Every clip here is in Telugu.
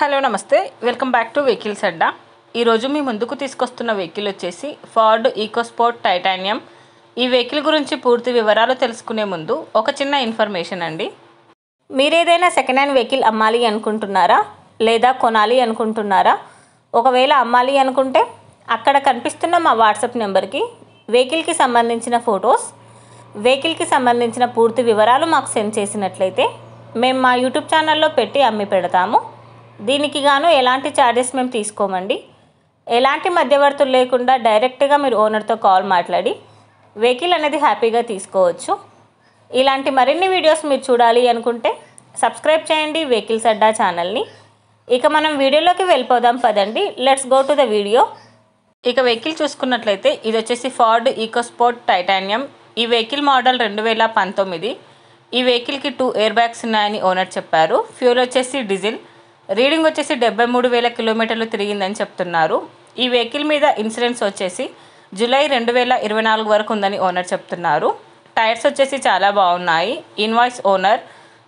హలో నమస్తే వెల్కమ్ బ్యాక్ టు వెహికల్స్ అడ్డా. ఈరోజు మీ ముందుకు తీసుకొస్తున్న వెహికల్ వచ్చేసి ఫోర్డ్ ఈకోస్పోర్ట్ టైటానియం. ఈ వెహికల్ గురించి పూర్తి వివరాలు తెలుసుకునే ముందు ఒక చిన్న ఇన్ఫర్మేషన్ అండి. మీరేదైనా సెకండ్ హ్యాండ్ వెహికల్ అమ్మాలి అనుకుంటున్నారా లేదా కొనాలి అనుకుంటున్నారా? ఒకవేళ అమ్మాలి అనుకుంటే అక్కడ కనిపిస్తున్న మా వాట్సాప్ నెంబర్కి వెహికల్కి సంబంధించిన ఫొటోస్, వెహికల్కి సంబంధించిన పూర్తి వివరాలు మాకు సెండ్ చేసినట్లయితే మేము మా యూట్యూబ్ ఛానల్లో పెట్టి అమ్మి పెడతాము. దీనికి గాను ఎలాంటి ఛార్జెస్ మేము తీసుకోమండి. ఎలాంటి మధ్యవర్తులు లేకుండా డైరెక్ట్గా మీరు ఓనర్తో కాల్ మాట్లాడి వెహికల్ అనేది హ్యాపీగా తీసుకోవచ్చు. ఇలాంటి మరిన్ని వీడియోస్ మీరు చూడాలి అనుకుంటే సబ్స్క్రైబ్ చేయండి వెహికల్స్ అడ్డా ఛానల్ని. ఇక మనం వీడియోలోకి వెళ్ళిపోదాం పదండి. Let's go to the video. ఇక వెహికల్ చూసుకున్నట్లయితే ఇది వచ్చేసి ఫోర్డ్ ఈకోస్పోర్ట్ టైటానియం. ఈ వెహికల్ మోడల్ 2019. ఈ వెహికల్కి 2 ఎయిర్ బ్యాగ్స్ ఉన్నాయని ఓనర్ చెప్పారు. ఫ్యూల్ వచ్చేసి డీజిల్. రీడింగ్ వచ్చేసి 73,000 కిలోమీటర్లు తిరిగిందని చెప్తున్నారు. ఈ వెహికల్ మీద ఇన్సూరెన్స్ వచ్చేసి జూలై 2024 వరకు ఉందని ఓనర్ చెప్తున్నారు. టైర్స్ వచ్చేసి చాలా బాగున్నాయి. ఇన్వాయిస్ ఓనర్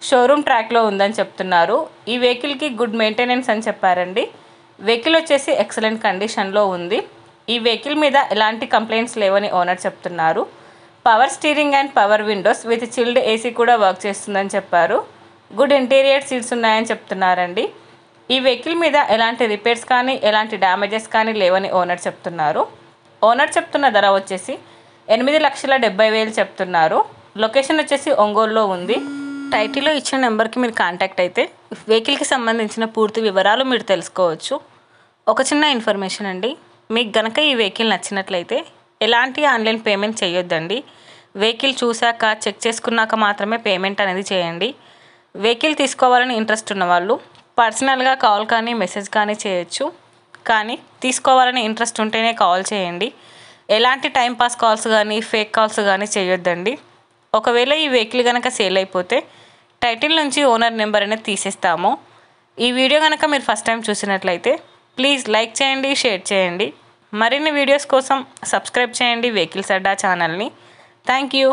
షోరూమ్ ట్రాక్లో ఉందని చెప్తున్నారు. ఈ వెహికల్కి గుడ్ మెయింటెనెన్స్ అని చెప్పారండి. వెహికల్ వచ్చేసి ఎక్సలెంట్ కండిషన్లో ఉంది. ఈ వెహికల్ మీద ఎలాంటి కంప్లైంట్స్ లేవని ఓనర్ చెప్తున్నారు. Power steering and power Windows with chilled AC కూడా వర్క్ చేస్తుందని చెప్పారు. గుడ్ ఇంటీరియర్ సీట్స్ ఉన్నాయని చెప్తున్నారండి. ఈ వెహికల్ మీద ఎలాంటి రిపేర్స్ కానీ ఎలాంటి డ్యామేజెస్ కానీ లేవని ఓనర్ చెప్తున్నారు. ఓనర్ చెప్తున్న ధర వచ్చేసి 8,70,000 చెప్తున్నారు. లొకేషన్ వచ్చేసి ఒంగోలులో ఉంది. టైటిల్లో ఇచ్చిన నెంబర్కి మీరు కాంటాక్ట్ అయితే వెహికల్కి సంబంధించిన పూర్తి వివరాలు మీరు తెలుసుకోవచ్చు. ఒక చిన్న ఇన్ఫర్మేషన్ అండి, మీకు గనక ఈ వెహికల్ నచ్చినట్లయితే ఎలాంటి ఆన్లైన్ పేమెంట్ చేయొద్దండి. వెహికల్ చూశాక చెక్ చేసుకున్నాక మాత్రమే పేమెంట్ అనేది చేయండి. వెహికల్ తీసుకోవాలని ఇంట్రెస్ట్ ఉన్న వాళ్ళు పర్సనల్గా కాల్ కానీ మెసేజ్ కానీ చేయొచ్చు. కానీ తీసుకోవాలని ఇంట్రెస్ట్ ఉంటేనే కాల్ చేయండి. ఎలాంటి టైంపాస్ కాల్స్ కానీ ఫేక్ కాల్స్ కానీ చేయొద్దండి. ఒకవేళ ఈ వెహికల్ కనుక సేల్ అయిపోతే టైటిల్ నుంచి ఓనర్ నెంబర్ అనేది తీసేస్తాము. ఈ వీడియో కనుక మీరు ఫస్ట్ టైం చూసినట్లయితే ప్లీజ్ లైక్ చేయండి, షేర్ చేయండి. మరిన్ని వీడియోస్ కోసం సబ్స్క్రైబ్ చేయండి వెహికల్స్ అడ్డా ఛానల్ని. Thank you.